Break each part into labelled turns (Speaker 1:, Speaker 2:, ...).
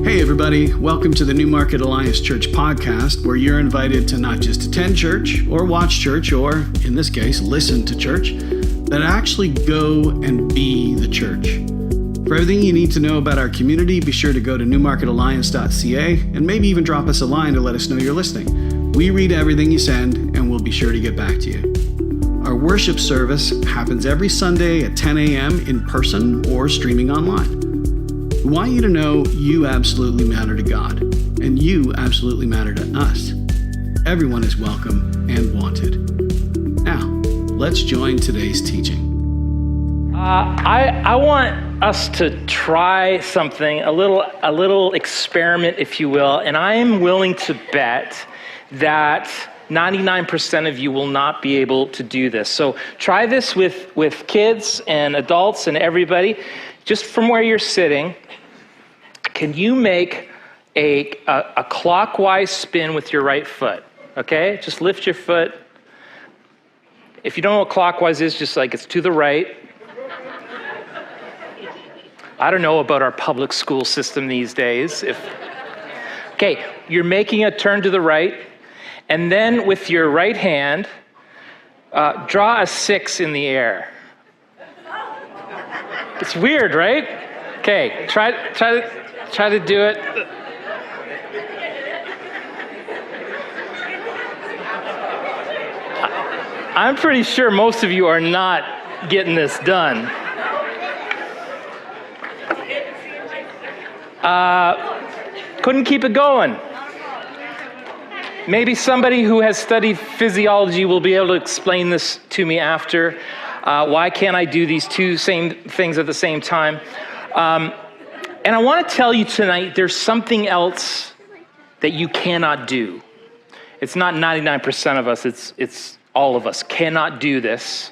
Speaker 1: Hey everybody, welcome to the New Market Alliance Church podcast, where you're invited to not just attend church or watch church or, in this case, listen to church, but actually go and be the church. For everything you need to know about our community, be sure to go to newmarketalliance.ca and maybe even drop us a line to let us know you're listening. We read everything you send and we'll be sure to get back to you. Our worship service happens every Sunday at 10 a.m. in person or streaming online. We want you to know you absolutely matter to God, and you absolutely matter to us. Everyone is welcome and wanted. Now, let's join today's teaching.
Speaker 2: I want us to try something, a little experiment, if you will, and I am willing to bet that 99% of you will not be able to do this. So try this with kids and adults and everybody. Just from where you're sitting, can you make a clockwise spin with your right foot? Okay, just lift your foot. If you don't know what clockwise is, just like it's to the right. I don't know about our public school system these days. Okay, you're making a turn to the right, and then with your right hand, draw a 6 in the air. It's weird, right? Okay, try to do it. I'm pretty sure most of you are not getting this done. Couldn't keep it going. Maybe somebody who has studied physiology will be able to explain this to me after. Why can't I do these two same things at the same time? And I want to tell you tonight, there's something else that you cannot do. It's not 99% of us, it's all of us cannot do this.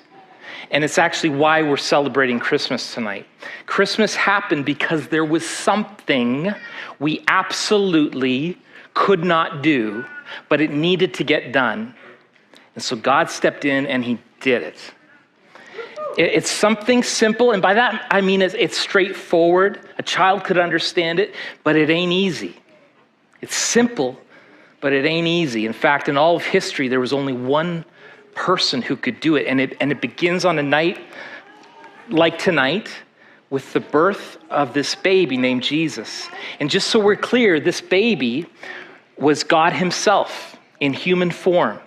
Speaker 2: And it's actually why we're celebrating Christmas tonight. Christmas happened because there was something we absolutely could not do, but it needed to get done. And so God stepped in and he did it. It's something simple, and by that I mean it's straightforward. A child could understand it, but it ain't easy. It's simple, but it ain't easy. In fact, in all of history, there was only one person who could do it, and it begins on a night like tonight with the birth of this baby named Jesus. And just so we're clear, this baby was God himself in human form,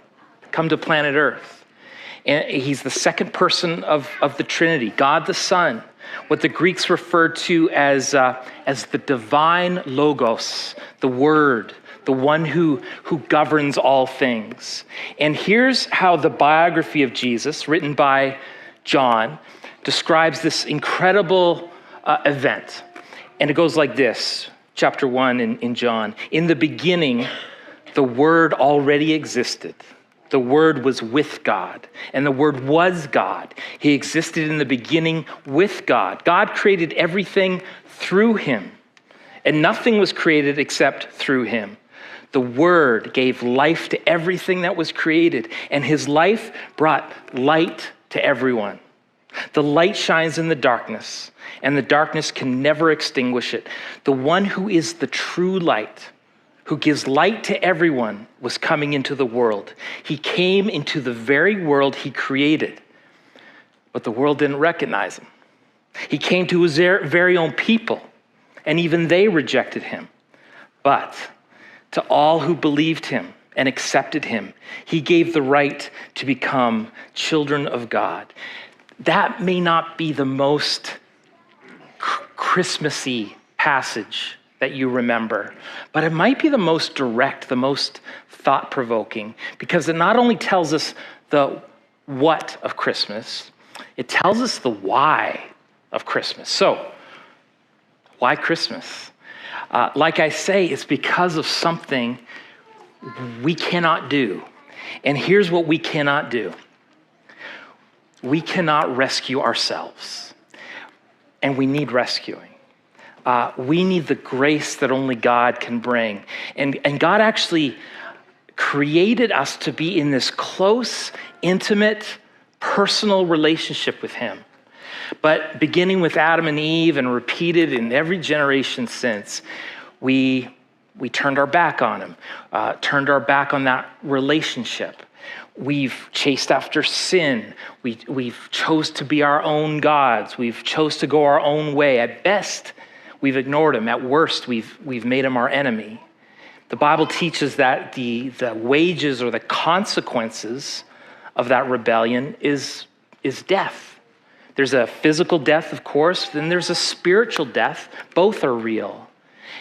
Speaker 2: come to planet Earth. And he's the second person of the Trinity, God the Son, what the Greeks referred to as the divine logos, the Word, the one who governs all things. And here's how the biography of Jesus, written by John, describes this incredible event. And it goes like this, chapter 1 in John. In the beginning, the Word already existed. The Word was with God, and the Word was God. He existed in the beginning with God. God created everything through him, and nothing was created except through him. The Word gave life to everything that was created, and his life brought light to everyone. The light shines in the darkness, and the darkness can never extinguish it. The one who is the true light, who gives light to everyone, was coming into the world. He came into the very world he created, but the world didn't recognize him. He came to his very own people, and even they rejected him. But to all who believed him and accepted him, he gave the right to become children of God. That may not be the most Christmassy passage that you remember, but it might be the most direct, the most thought-provoking, because it not only tells us the what of Christmas, it tells us the why of Christmas. So, why Christmas? Like I say, it's because of something we cannot do. And here's what we cannot do. We cannot rescue ourselves, and we need rescuing. We need the grace that only God can bring. And God actually created us to be in this close, intimate, personal relationship with him. But beginning with Adam and Eve and repeated in every generation since, We turned our back on him, turned our back on that relationship. We've chased after sin. We've chose to be our own gods. We've chose to go our own way. At best, we've ignored him. At worst, we've made him our enemy. The Bible teaches that the wages or the consequences of that rebellion is death. There's a physical death, of course, then there's a spiritual death. Both are real.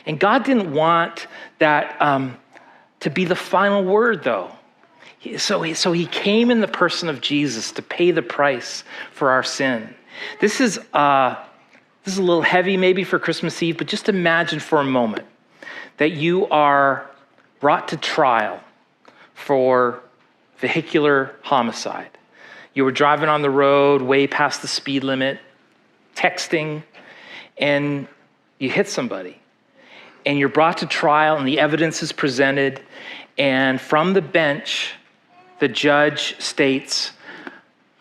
Speaker 2: And God didn't want that to be the final word, though. So he came in the person of Jesus to pay the price for our sin. This is a little heavy maybe for Christmas Eve, but just imagine for a moment that you are brought to trial for vehicular homicide. You were driving on the road way past the speed limit, texting, and you hit somebody. And you're brought to trial and the evidence is presented, and from the bench, the judge states,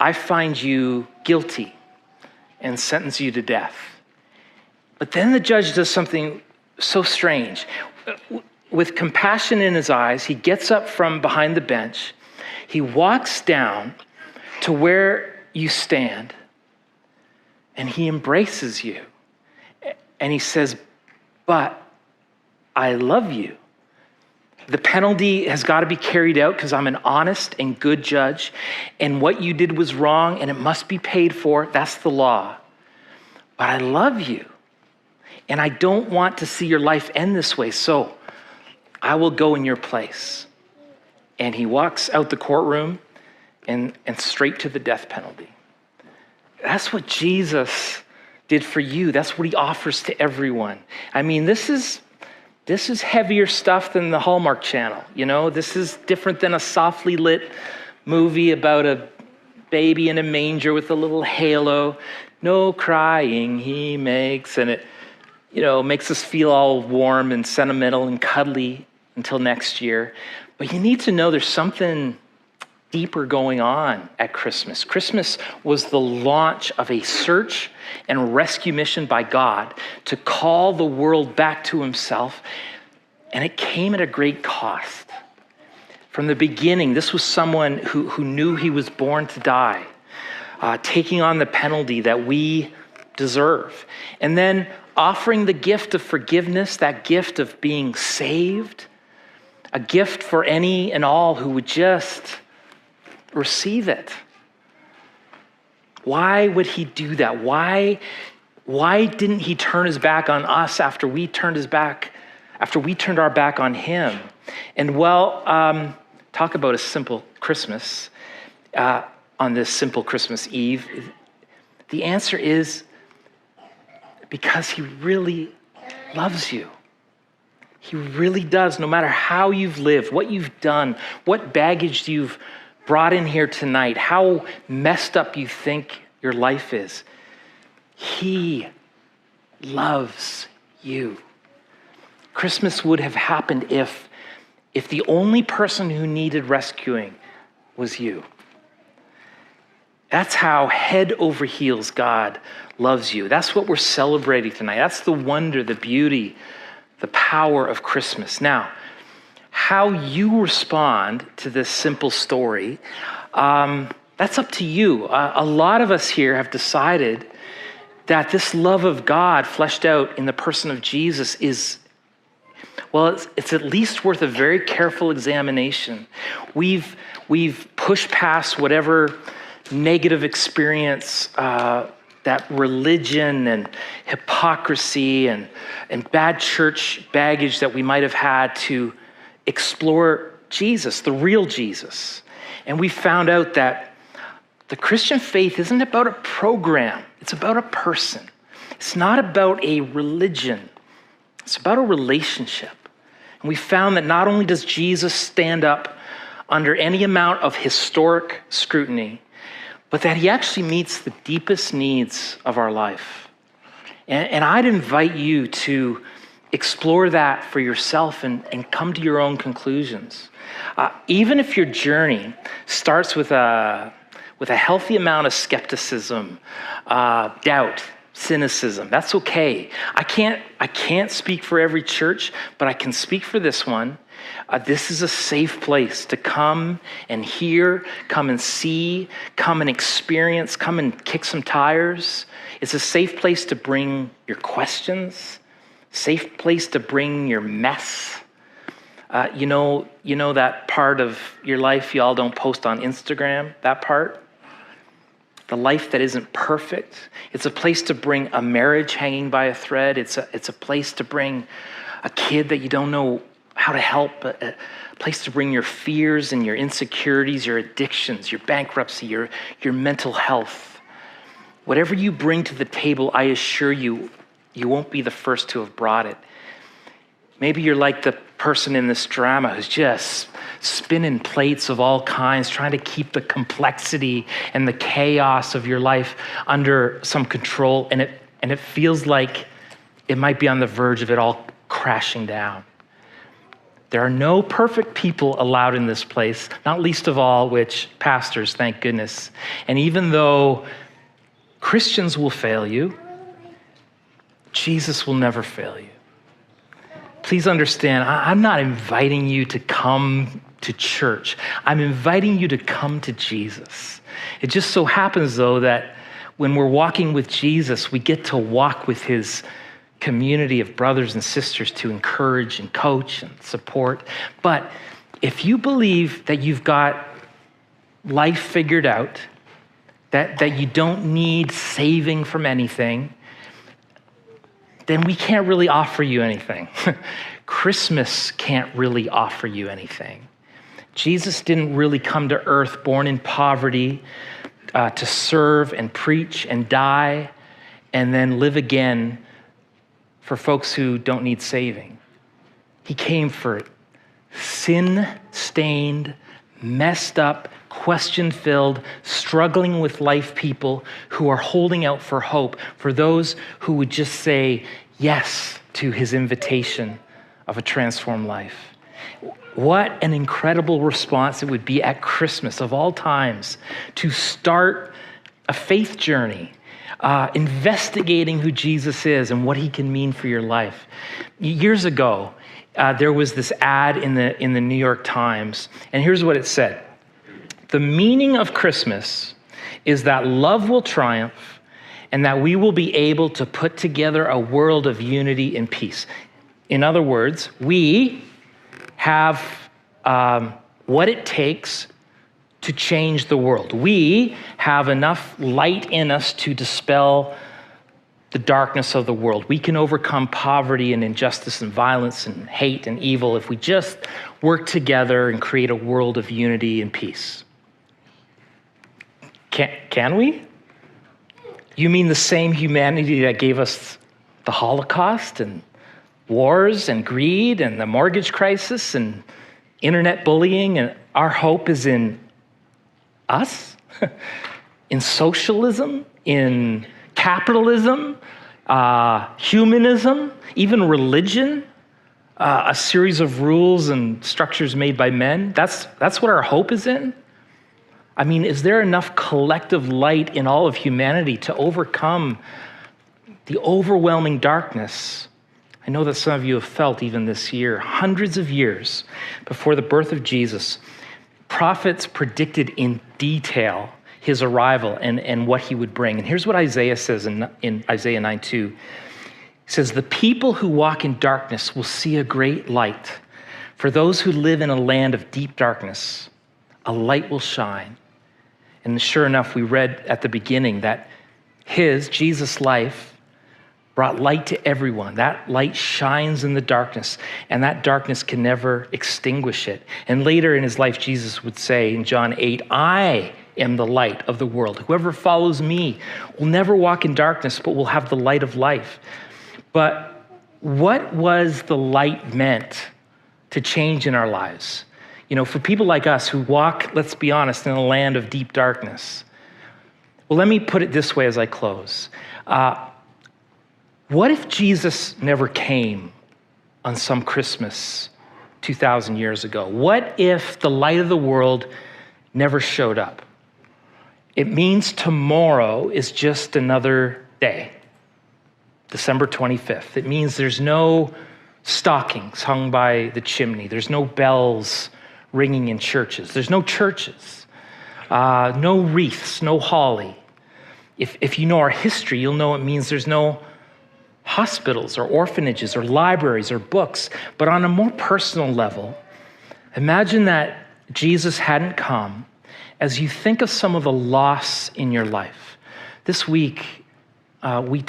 Speaker 2: I find you guilty and sentence you to death. But then the judge does something so strange. With compassion in his eyes, he gets up from behind the bench. He walks down to where you stand, and he embraces you. And he says, but I love you. The penalty has got to be carried out because I'm an honest and good judge, and what you did was wrong and it must be paid for. That's the law. But I love you, and I don't want to see your life end this way, so I will go in your place. And he walks out the courtroom and straight to the death penalty. That's what Jesus did for you. That's what he offers to everyone. I mean, this is heavier stuff than the Hallmark Channel. You know, this is different than a softly lit movie about a baby in a manger with a little halo. No crying he makes, and it, makes us feel all warm and sentimental and cuddly until next year. But you need to know there's something deeper going on at Christmas. Christmas was the launch of a search and rescue mission by God to call the world back to himself, and it came at a great cost. From the beginning, this was someone who knew he was born to die, taking on the penalty that we deserve, and then offering the gift of forgiveness, that gift of being saved, a gift for any and all who would just receive it. Why would he do that? Why didn't he turn his back on us after we turned our back on him? And talk about a simple Christmas on this simple Christmas Eve. The answer is because he really loves you. He really does, no matter how you've lived, what you've done, what baggage you've brought in here tonight, how messed up you think your life is. He loves you. Christmas would have happened if the only person who needed rescuing was you. That's how head over heels God loves you. That's what we're celebrating tonight. That's the wonder, the beauty, the power of Christmas. Now, how you respond to this simple story, that's up to you. A lot of us here have decided that this love of God fleshed out in the person of Jesus is, it's at least worth a very careful examination. We've pushed past whatever negative experience that religion and hypocrisy and bad church baggage that we might have had to explore Jesus, the real Jesus. And we found out that the Christian faith isn't about a program. It's about a person. It's not about a religion. It's about a relationship. And we found that not only does Jesus stand up under any amount of historic scrutiny, but that he actually meets the deepest needs of our life. And I'd invite you to explore that for yourself and come to your own conclusions. Even if your journey starts with a healthy amount of skepticism, doubt, cynicism. That's okay. I can't speak for every church, but I can speak for this one. This is a safe place to come and hear, come and see, come and experience, come and kick some tires. It's a safe place to bring your questions, safe place to bring your mess. You know that part of your life y'all don't post on Instagram, that part? The life that isn't perfect. It's a place to bring a marriage hanging by a thread. It's a place to bring a kid that you don't know how to help, a place to bring your fears and your insecurities, your addictions, your bankruptcy, your mental health. Whatever you bring to the table, I assure you, you won't be the first to have brought it. Maybe you're like the person in this drama who's just spinning plates of all kinds, trying to keep the complexity and the chaos of your life under some control, and it feels like it might be on the verge of it all crashing down. There are no perfect people allowed in this place, not least of all which pastors, thank goodness. And even though Christians will fail you, Jesus will never fail you. Please understand, I'm not inviting you to come to church. I'm inviting you to come to Jesus. It just so happens, though, that when we're walking with Jesus, we get to walk with his community of brothers and sisters to encourage and coach and support. But if you believe that you've got life figured out, that you don't need saving from anything, then we can't really offer you anything. Christmas can't really offer you anything. Jesus didn't really come to earth born in poverty to serve and preach and die and then live again for folks who don't need saving. He came for sin-stained, messed up, question-filled, struggling with life people who are holding out for hope, for those who would just say yes to his invitation of a transformed life. What an incredible response it would be at Christmas of all times to start a faith journey, investigating who Jesus is and what he can mean for your life. Years ago, there was this ad in the New York Times, and here's what it said. The meaning of Christmas is that love will triumph and that we will be able to put together a world of unity and peace. In other words, we have what it takes to change the world. We have enough light in us to dispel the darkness of the world. We can overcome poverty and injustice and violence and hate and evil if we just work together and create a world of unity and peace. Can we? You mean the same humanity that gave us the Holocaust and wars and greed and the mortgage crisis and internet bullying, and our hope is in us? In socialism, in capitalism, humanism, even religion, a series of rules and structures made by men? That's what our hope is in? I mean, is there enough collective light in all of humanity to overcome the overwhelming darkness? I know that some of you have felt even this year, hundreds of years before the birth of Jesus, prophets predicted in detail his arrival and what he would bring. And here's what Isaiah says in Isaiah 9:2. He says, "The people who walk in darkness will see a great light. For those who live in a land of deep darkness, a light will shine." And sure enough, we read at the beginning that Jesus' life brought light to everyone. That light shines in the darkness, and that darkness can never extinguish it. And later in his life, Jesus would say in John 8, "I am the light of the world. Whoever follows me will never walk in darkness, but will have the light of life." But what was the light meant to change in our lives? You know, for people like us who walk, let's be honest, in a land of deep darkness. Well, let me put it this way as I close. What if Jesus never came on some Christmas 2,000 years ago? What if the light of the world never showed up? It means tomorrow is just another day. December 25th. It means there's no stockings hung by the chimney. There's no bells ringing in churches. There's no churches, no wreaths, no holly. If you know our history, you'll know it means there's no hospitals or orphanages or libraries or books. But on a more personal level, imagine that Jesus hadn't come. As you think of some of the loss in your life, this week we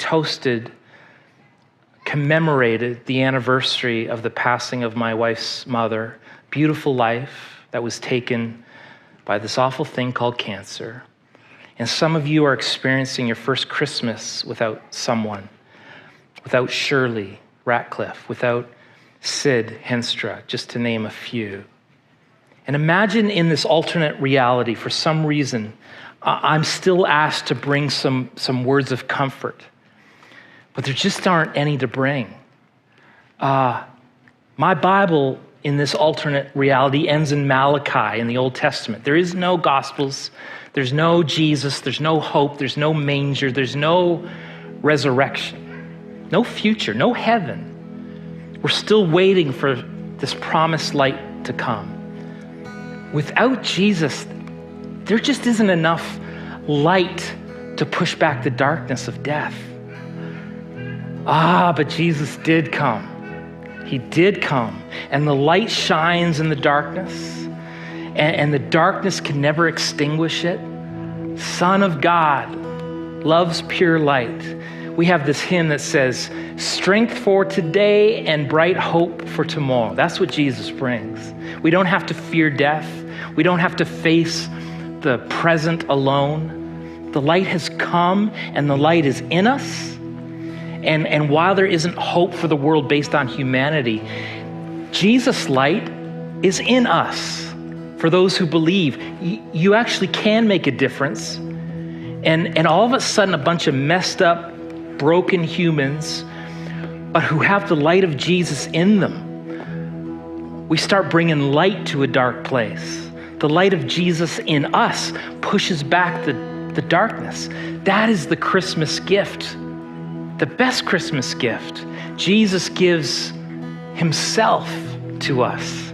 Speaker 2: commemorated the anniversary of the passing of my wife's mother. Beautiful life that was taken by this awful thing called cancer. And some of you are experiencing your first Christmas without someone, without Shirley Ratcliffe, without Sid Henstra, just to name a few. And imagine in this alternate reality, for some reason, I'm still asked to bring some words of comfort, but there just aren't any to bring. My Bible in this alternate reality ends in Malachi in the Old Testament. There is no Gospels, there's no Jesus, there's no hope, there's no manger, there's no resurrection, no future, no heaven. We're still waiting for this promised light to come. Without Jesus, there just isn't enough light to push back the darkness of death. But Jesus did come. He did come. And the light shines in the darkness. And the darkness can never extinguish it. Son of God loves pure light. We have this hymn that says, strength for today and bright hope for tomorrow. That's what Jesus brings. We don't have to fear death. We don't have to face the present alone. The light has come and the light is in us. And while there isn't hope for the world based on humanity, Jesus' light is in us. For those who believe, you actually can make a difference. And all of a sudden, a bunch of messed up, broken humans, but who have the light of Jesus in them, we start bringing light to a dark place. The light of Jesus in us pushes back the darkness. That is the Christmas gift, the best Christmas gift. Jesus gives himself to us.